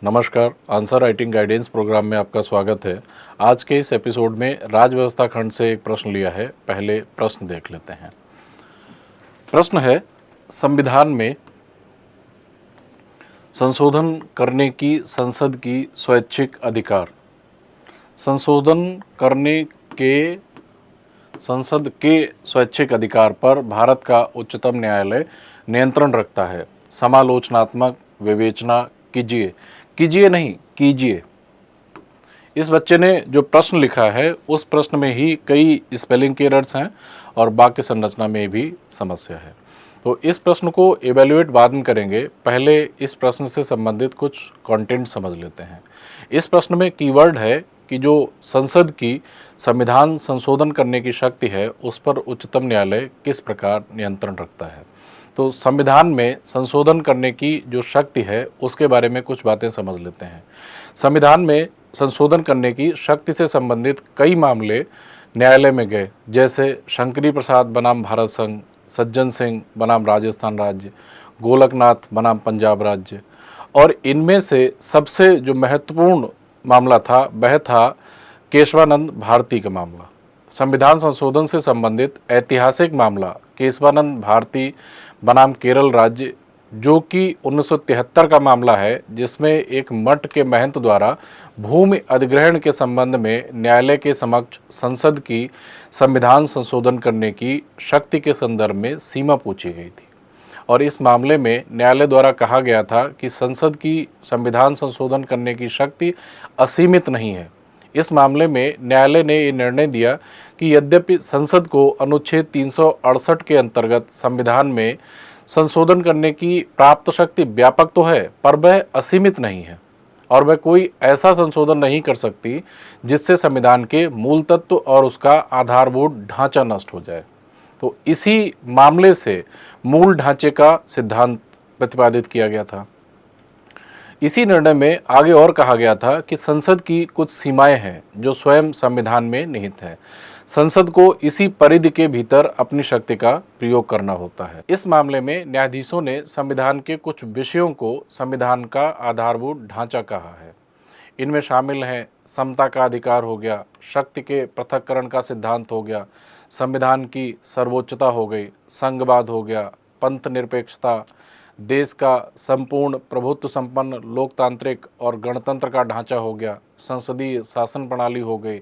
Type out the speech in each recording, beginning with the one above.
नमस्कार, answer writing guidance programme में आपका स्वागत है। आज के इस एपिसोड में राज्य व्यवस्था खंड से एक प्रश्न लिया है। पहले प्रश्न देख लेते हैं। प्रश्न है, संविधान में संशोधन करने की संसद की स्वैच्छिक अधिकार। संशोधन करने के संसद के स्वैच्छिक अधिकार पर भारत का उच्चतम न्यायालय नियंत्रण रखता है। समालोचनात्मक विवेचना कीजिए, कीजिए नहीं कीजिए। इस बच्चे ने जो प्रश्न लिखा है उस प्रश्न में ही कई स्पेलिंग के एरर्स हैं और वाक्य संरचना में भी समस्या है। तो इस प्रश्न को एवेल्युएट बाद में करेंगे, पहले इस प्रश्न से संबंधित कुछ कंटेंट समझ लेते हैं। इस प्रश्न में कीवर्ड है कि जो संसद की संविधान संशोधन करने की शक्ति है उस पर उच्चतम न्यायालय किस प्रकार नियंत्रण रखता है। तो संविधान में संशोधन करने की जो शक्ति है उसके बारे में कुछ बातें समझ लेते हैं। संविधान में संशोधन करने की शक्ति से संबंधित कई मामले न्यायालय में गए, जैसे शंकरी प्रसाद बनाम भारत संघ, सज्जन सिंह बनाम राजस्थान राज्य, गोलकनाथ बनाम पंजाब राज्य। और इनमें से सबसे जो महत्वपूर्ण मामला था वह था केशवानंद भारती का मामला। संविधान संशोधन से संबंधित ऐतिहासिक मामला केशवानंद भारती बनाम केरल राज्य, जो कि 1973 का मामला है, जिसमें एक मठ के महंत द्वारा भूमि अधिग्रहण के संबंध में न्यायालय के समक्ष संसद की संविधान संशोधन करने की शक्ति के संदर्भ में सीमा पूछी गई थी। और इस मामले में न्यायालय द्वारा कहा गया था कि संसद की संविधान संशोधन करने की शक्ति असीमित नहीं है। इस मामले में न्यायालय ने ये निर्णय दिया कि यद्यपि संसद को अनुच्छेद 368 के अंतर्गत संविधान में संशोधन करने की प्राप्त शक्ति व्यापक तो है, पर वह असीमित नहीं है और वह कोई ऐसा संशोधन नहीं कर सकती जिससे संविधान के मूल तत्व और उसका आधारभूत ढांचा नष्ट हो जाए। तो इसी मामले से मूल ढांचे का सिद्धांत प्रतिपादित किया गया था। इसी निर्णय में आगे और कहा गया था कि संसद की कुछ सीमाएं हैं जो स्वयं संविधान में निहित हैं। संसद को इसी परिधि के भीतर अपनी शक्ति का प्रयोग करना होता है। इस मामले में न्यायाधीशों ने संविधान के कुछ विषयों को संविधान का आधारभूत ढांचा कहा है। इनमें शामिल हैं समता का अधिकार हो गया, शक्ति के पृथक्करण का सिद्धांत हो गया, संविधान की सर्वोच्चता हो गई, संघवाद हो गया, पंथ निरपेक्षता, देश का संपूर्ण प्रभुत्व संपन्न लोकतांत्रिक और गणतंत्र का ढांचा हो गया, संसदीय शासन प्रणाली हो गई,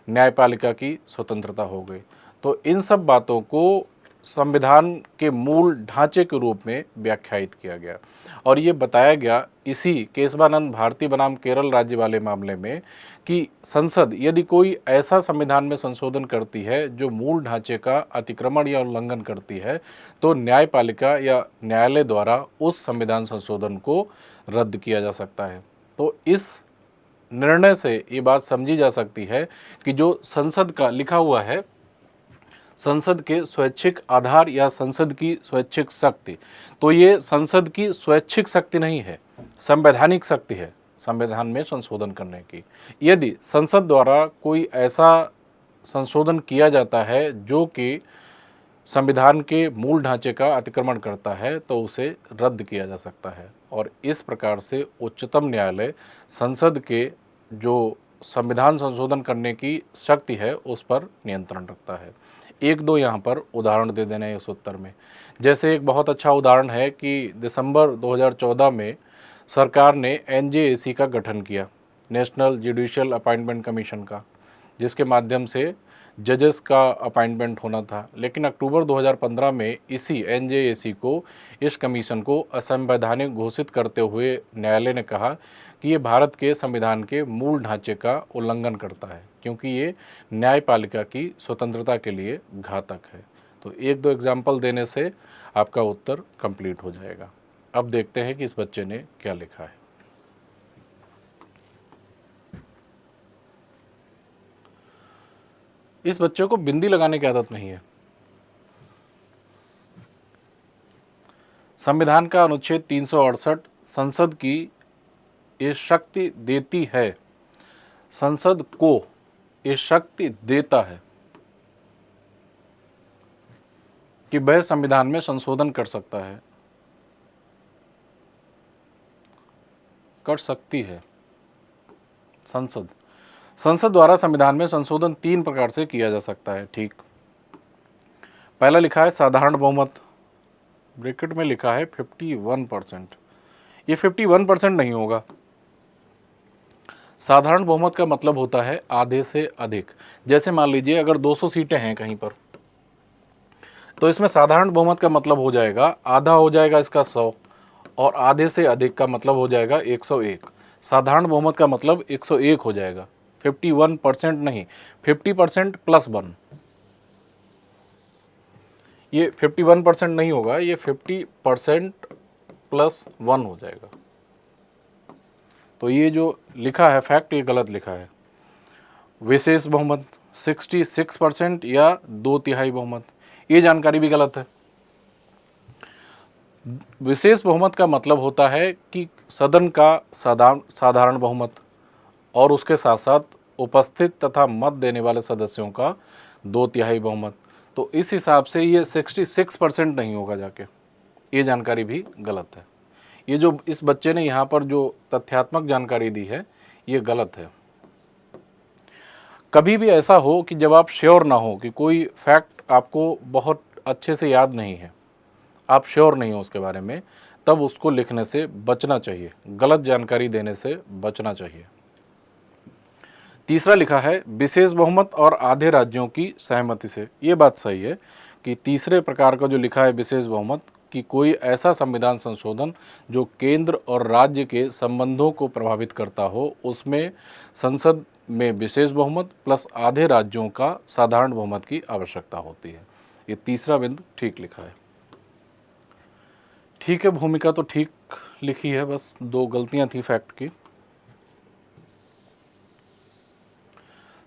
न्यायपालिका की स्वतंत्रता हो गई। तो इन सब बातों को संविधान के मूल ढांचे के रूप में व्याख्यायित किया गया और ये बताया गया इसी केशवानंद भारती बनाम केरल राज्य वाले मामले में कि संसद यदि कोई ऐसा संविधान में संशोधन करती है जो मूल ढांचे का अतिक्रमण या उल्लंघन करती है, तो न्यायपालिका या न्यायालय द्वारा उस संविधान संशोधन को रद्द किया जा सकता है। तो इस निर्णय से ये बात समझी जा सकती है कि जो संसद का लिखा हुआ है, संसद के स्वैच्छिक आधार या संसद की स्वैच्छिक शक्ति, तो ये संसद की स्वैच्छिक शक्ति नहीं है, संवैधानिक शक्ति है संविधान में संशोधन करने की। यदि संसद द्वारा कोई ऐसा संशोधन किया जाता है जो कि संविधान के मूल ढांचे का अतिक्रमण करता है तो उसे रद्द किया जा सकता है। और इस प्रकार से उच्चतम न्यायालय संसद के जो संविधान संशोधन करने की शक्ति है उस पर नियंत्रण रखता है। एक दो यहाँ पर उदाहरण दे देना है इस उत्तर में। जैसे एक बहुत अच्छा उदाहरण है कि दिसंबर 2014 में सरकार ने एनजेएसी का गठन किया, नेशनल जुडिशियल अपॉइंटमेंट कमीशन का, जिसके माध्यम से जजेस का अपॉइंटमेंट होना था। लेकिन अक्टूबर 2015 में इसी एनजेएसी को, इस कमीशन को असंवैधानिक घोषित करते हुए न्यायालय ने कहा कि ये भारत के संविधान के मूल ढांचे का उल्लंघन करता है, क्योंकि ये न्यायपालिका की स्वतंत्रता के लिए घातक है। तो एक दो एग्जाम्पल देने से आपका उत्तर कंप्लीट हो जाएगा। अब देखते हैं कि इस बच्चे ने क्या लिखा है। इस बच्चे को बिंदी लगाने की आदत नहीं है। संविधान का अनुच्छेद 368 संसद की ये शक्ति देती है, संसद को ये शक्ति देता है कि वह संविधान में संशोधन कर सकता है। कर सकती है? संसद संसद द्वारा संविधान में संशोधन 3 प्रकार से किया जा सकता है। ठीक, पहला लिखा है साधारण बहुमत, ब्रैकेट में लिखा है 51%। ये 51% नहीं होगा। साधारण बहुमत का मतलब होता है आधे से अधिक। जैसे मान लीजिए अगर 200 सीटें हैं कहीं पर, तो इसमें साधारण बहुमत का मतलब हो जाएगा आधा हो जाएगा इसका 100, और आधे से अधिक का मतलब हो जाएगा 101। साधारण बहुमत का मतलब 101 हो जाएगा, 51% नहीं, 50% प्लस 1। ये 51% नहीं होगा, ये 50% प्लस 1 हो जाएगा। तो ये जो लिखा है फैक्ट, ये गलत लिखा है। विशेष बहुमत 66% या 2/3 बहुमत, ये जानकारी भी गलत है। विशेष बहुमत का मतलब होता है कि सदन का साधारण बहुमत और उसके साथ साथ उपस्थित तथा मत देने वाले सदस्यों का 2/3 बहुमत। तो इस हिसाब से ये 66% नहीं होगा जाके, ये जानकारी भी गलत है। ये जो इस बच्चे ने यहाँ पर जो तथ्यात्मक जानकारी दी है, ये गलत है। कभी भी ऐसा हो कि जब आप श्योर ना हो कि कोई फैक्ट आपको बहुत अच्छे से याद नहीं है, आप श्योर नहीं हो उसके बारे में, तब उसको लिखने से बचना चाहिए, गलत जानकारी देने से बचना चाहिए। तीसरा लिखा है विशेष बहुमत और आधे राज्यों की सहमति से। ये बात सही है कि तीसरे प्रकार का जो लिखा है विशेष बहुमत, कि कोई ऐसा संविधान संशोधन जो केंद्र और राज्य के संबंधों को प्रभावित करता हो, उसमें संसद में विशेष बहुमत प्लस आधे राज्यों का साधारण बहुमत की आवश्यकता होती है। ये तीसरा बिंदु ठीक लिखा है। ठीक है, भूमिका तो ठीक लिखी है, बस 2 गलतियां थी फैक्ट की।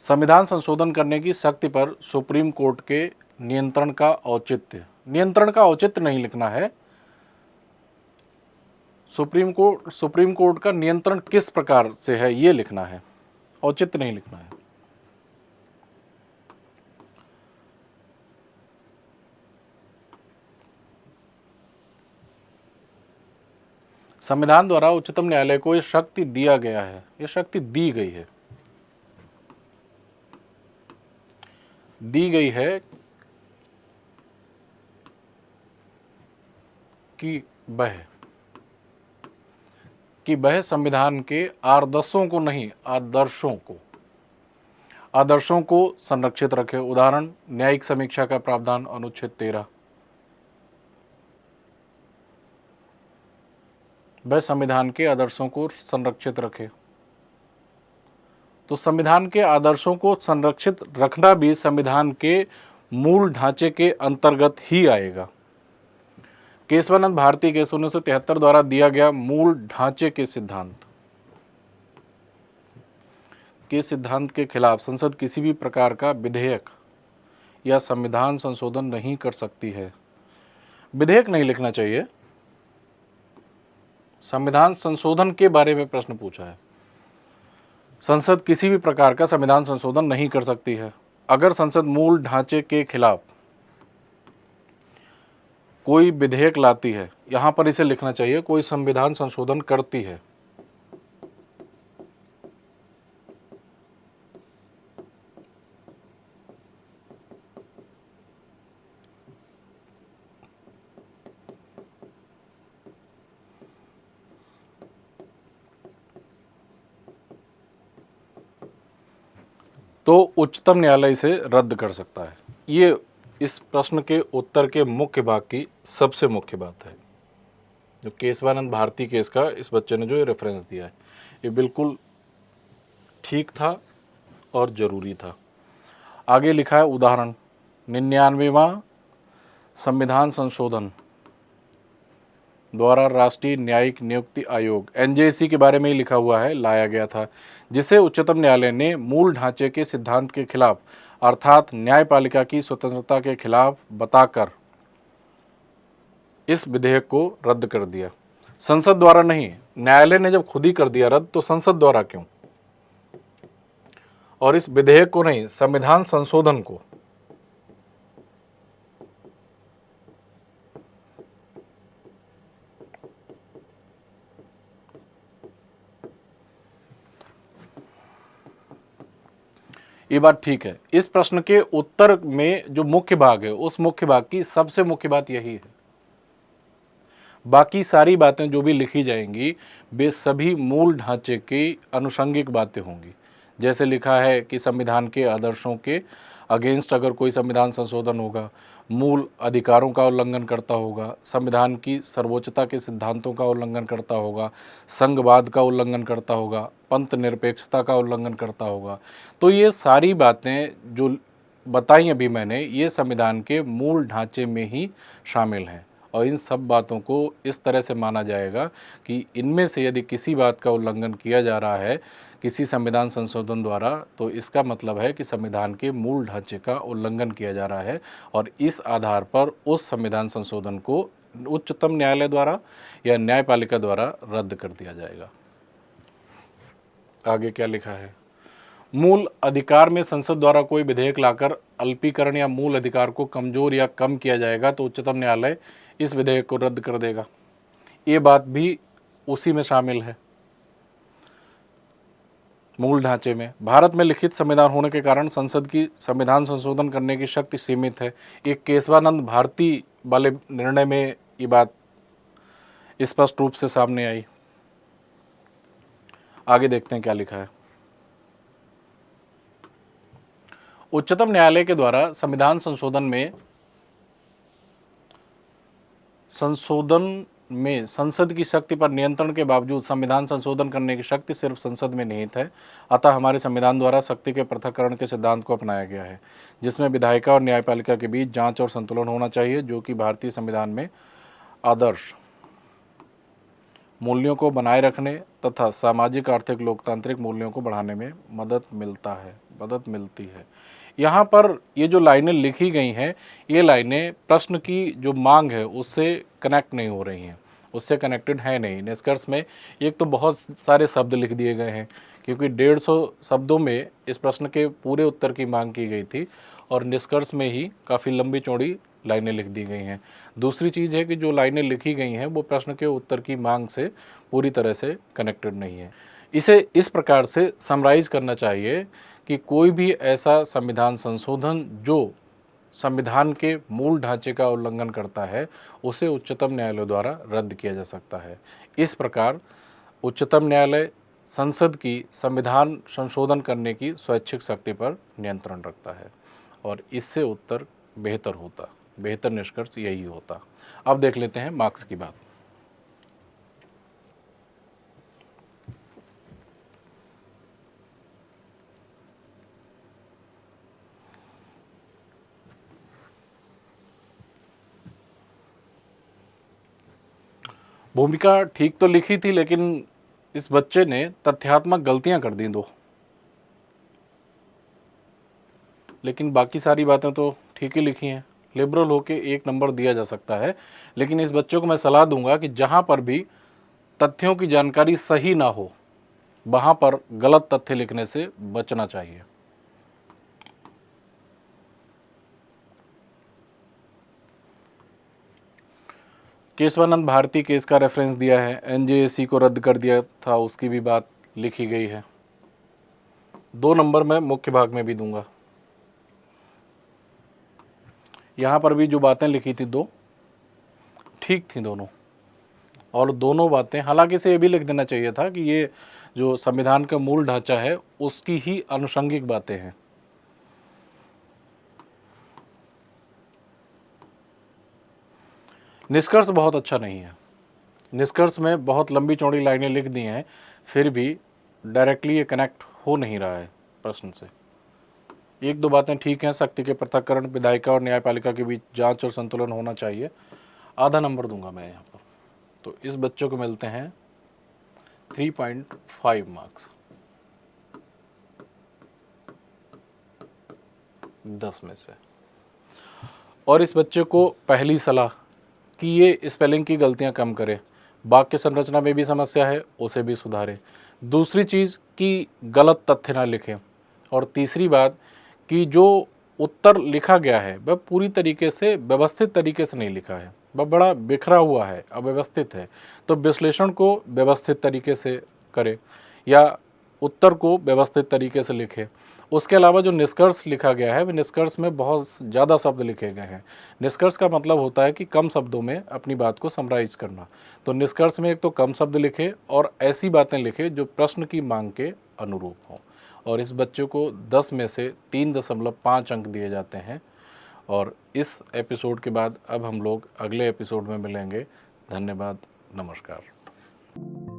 संविधान संशोधन करने की शक्ति पर सुप्रीम कोर्ट के नियंत्रण का औचित्य, नियंत्रण का औचित्य नहीं लिखना है। सुप्रीम कोर्ट का नियंत्रण किस प्रकार से है ये लिखना है, औचित्य नहीं लिखना है। संविधान द्वारा उच्चतम न्यायालय को ये शक्ति दिया गया है, ये शक्ति दी गई है, दी गई है कि वह संविधान के आदर्शों को नहीं, आदर्शों को संरक्षित रखे। उदाहरण न्यायिक समीक्षा का प्रावधान अनुच्छेद 13। वह संविधान के आदर्शों को संरक्षित रखे। तो संविधान के आदर्शों को संरक्षित रखना भी संविधान के मूल ढांचे के अंतर्गत ही आएगा। केशवानंद भारती केस 1973 द्वारा दिया गया मूल ढांचे के सिद्धांत के खिलाफ संसद किसी भी प्रकार का विधेयक या संविधान संशोधन नहीं कर सकती है। विधेयक नहीं लिखना चाहिए, संविधान संशोधन के बारे में प्रश्न पूछा है। संसद किसी भी प्रकार का संविधान संशोधन नहीं कर सकती है। अगर संसद मूल ढांचे के खिलाफ कोई विधेयक लाती है, यहां पर इसे लिखना चाहिए कोई संविधान संशोधन करती है। तो उच्चतम न्यायालय इसे रद्द कर सकता है। ये इस प्रश्न के उत्तर के मुख्य भाग की सबसे मुख्य बात है। जो केशवानंद भारती केस का इस बच्चे ने जो ये रेफरेंस दिया है, ये बिल्कुल ठीक था और ज़रूरी था। आगे लिखा है उदाहरण 99वां संविधान संशोधन द्वारा राष्ट्रीय न्यायिक नियुक्ति आयोग एनजेसी के बारे में ही लिखा हुआ है, लाया गया था, जिसे उच्चतम न्यायालय ने मूल ढांचे के सिद्धांत के खिलाफ अर्थात न्यायपालिका की स्वतंत्रता के खिलाफ बताकर इस विधेयक को रद्द कर दिया। संसद द्वारा नहीं, न्यायालय ने जब खुद ही कर दिया रद्द, तो संसद द्वारा क्यों? और इस विधेयक को नहीं, संविधान संशोधन को। ये बात ठीक है। इस प्रश्न के उत्तर में जो मुख्य भाग है, उस मुख्य भाग की सबसे मुख्य बात यही है। बाकी सारी बातें जो भी लिखी जाएंगी वे सभी मूल ढांचे की अनुषंगिक बातें होंगी। जैसे लिखा है कि संविधान के आदर्शों के अगेंस्ट अगर कोई संविधान संशोधन होगा, मूल अधिकारों का उल्लंघन करता होगा, संविधान की सर्वोच्चता के सिद्धांतों का उल्लंघन करता होगा, संघवाद का उल्लंघन करता होगा, पंथ निरपेक्षता का उल्लंघन करता होगा, तो ये सारी बातें जो बताई अभी मैंने, ये संविधान के मूल ढांचे में ही शामिल हैं। और इन सब बातों को इस तरह से माना जाएगा कि इनमें से यदि किसी बात का उल्लंघन किया जा रहा है किसी संविधान संशोधन द्वारा, तो इसका मतलब है कि संविधान के मूल ढांचे का उल्लंघन किया जा रहा है और इस आधार पर उस संविधान संशोधन को उच्चतम न्यायालय द्वारा या न्यायपालिका द्वारा रद्द कर दिया जाएगा। आगे क्या लिखा है? मूल अधिकार में संसद द्वारा कोई विधेयक लाकर अल्पीकरण या मूल अधिकार को कमजोर या कम किया जाएगा तो उच्चतम न्यायालय इस विधेयक को रद्द कर देगा। ये बात भी उसी में शामिल है। मूल ढांचे में भारत में लिखित संविधान होने के कारण संसद की संविधान संशोधन करने की शक्ति सीमित है। एक केशवानंद भारती वाले निर्णय में ये बात स्पष्ट रूप से सामने आई। आगे देखते हैं क्या लिखा है। उच्चतम न्यायालय के द्वारा संविधान संशोधन में संसद की शक्ति पर नियंत्रण के बावजूद संविधान संशोधन करने की शक्ति सिर्फ संसद में निहित है। अतः हमारे संविधान द्वारा शक्ति के पृथक्करण के सिद्धांत को अपनाया गया है, जिसमें विधायिका और न्यायपालिका के बीच जांच और संतुलन होना चाहिए, जो कि भारतीय संविधान में आदर्श मूल्यों को बनाए रखने तथा सामाजिक आर्थिक लोकतांत्रिक मूल्यों को बढ़ाने में मदद मिलती है। यहाँ पर ये जो लाइनें लिखी गई हैं, ये लाइनें प्रश्न की जो मांग है उससे कनेक्ट नहीं हो रही हैं, उससे कनेक्टेड है नहीं। निष्कर्ष में एक तो बहुत सारे शब्द लिख दिए गए हैं, क्योंकि 150 शब्दों में इस प्रश्न के पूरे उत्तर की मांग की गई थी और निष्कर्ष में ही काफ़ी लंबी चौड़ी लाइनें लिख दी गई हैं। दूसरी चीज़ है कि जो लाइनें लिखी गई हैं वो प्रश्न के उत्तर की मांग से पूरी तरह से कनेक्टेड नहीं है। इसे इस प्रकार से समराइज करना चाहिए कि कोई भी ऐसा संविधान संशोधन जो संविधान के मूल ढांचे का उल्लंघन करता है उसे उच्चतम न्यायालय द्वारा रद्द किया जा सकता है। इस प्रकार उच्चतम न्यायालय संसद की संविधान संशोधन करने की स्वैच्छिक शक्ति पर नियंत्रण रखता है और इससे उत्तर बेहतर निष्कर्ष यही होता। अब देख लेते हैं मार्क्स की बात। भूमिका ठीक तो लिखी थी, लेकिन इस बच्चे ने तथ्यात्मक गलतियां कर दी 2, लेकिन बाकी सारी बातें तो ठीक ही लिखी हैं। लिबरल होके 1 नंबर दिया जा सकता है, लेकिन इस बच्चे को मैं सलाह दूंगा कि जहां पर भी तथ्यों की जानकारी सही ना हो वहां पर गलत तथ्य लिखने से बचना चाहिए। केशवानंद भारती केस का रेफरेंस दिया है, एनजेएसी को रद्द कर दिया था, उसकी भी बात लिखी गई है। 2 नंबर मैं मुख्य भाग में भी दूंगा। यहाँ पर भी जो बातें लिखी थी 2 ठीक थी दोनों, और दोनों बातें, हालांकि इसे ये भी लिख देना चाहिए था कि ये जो संविधान का मूल ढांचा है उसकी ही आनुषंगिक बातें हैं। निष्कर्ष बहुत अच्छा नहीं है। निष्कर्ष में बहुत लंबी चौड़ी लाइनें लिख दी हैं, फिर भी डायरेक्टली ये कनेक्ट हो नहीं रहा है प्रश्न से। 1-2 बातें ठीक हैं, शक्ति के पृथक्करण, विधायिका और न्यायपालिका के बीच जांच और संतुलन होना चाहिए। आधा नंबर दूंगा मैं यहाँ पर। तो इस बच्चों को मिलते हैं 3.5 मार्क्स 10 में से। और इस बच्चे को पहली सलाह कि ये स्पेलिंग की गलतियां कम करे, वाक्य संरचना में भी समस्या है उसे भी सुधारे। दूसरी चीज़ कि गलत तथ्य ना लिखें, और तीसरी बात कि जो उत्तर लिखा गया है वह पूरी तरीके से व्यवस्थित तरीके से नहीं लिखा है, वह बड़ा बिखरा हुआ है, अव्यवस्थित है। तो विश्लेषण को व्यवस्थित तरीके से करे या उत्तर को व्यवस्थित तरीके से लिखे। उसके अलावा जो निष्कर्ष लिखा गया है, वह निष्कर्ष में बहुत ज़्यादा शब्द लिखे गए हैं। निष्कर्ष का मतलब होता है कि कम शब्दों में अपनी बात को समराइज करना। तो निष्कर्ष में एक तो कम शब्द लिखे और ऐसी बातें लिखे जो प्रश्न की मांग के अनुरूप हों। और इस बच्चे को 10 में से 3.5 अंक दिए जाते हैं। और इस एपिसोड के बाद अब हम लोग अगले एपिसोड में मिलेंगे। धन्यवाद, नमस्कार।